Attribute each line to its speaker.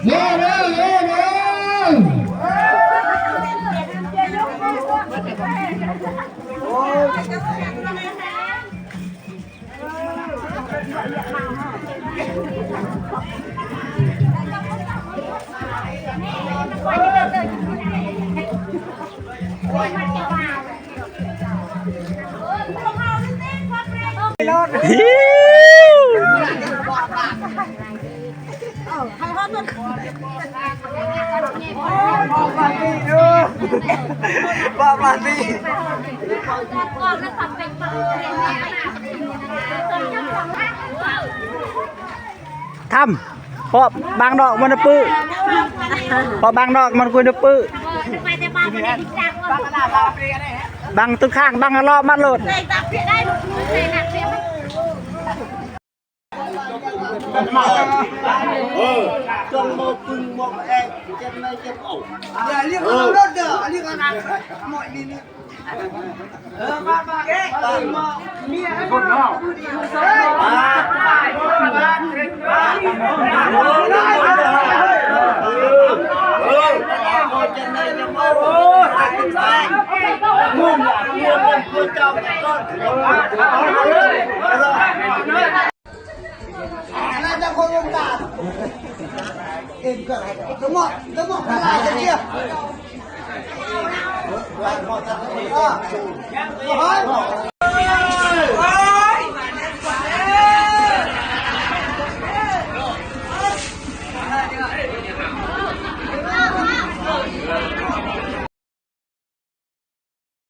Speaker 1: เย้เย้เย้เย้
Speaker 2: บอกมาสิทำเพราะบางดอกมันปื้อเพราะบางดอกมันควรจะปื้อบางตึกข้างบางรอบมันหลุด
Speaker 3: จงโมกึ่งโมกเองเจ็บไม่เจ็บเอาเรียกเขารถเด้อเรียกอะไรหมดนี่มาเอ๊ะมาเมียคนนอก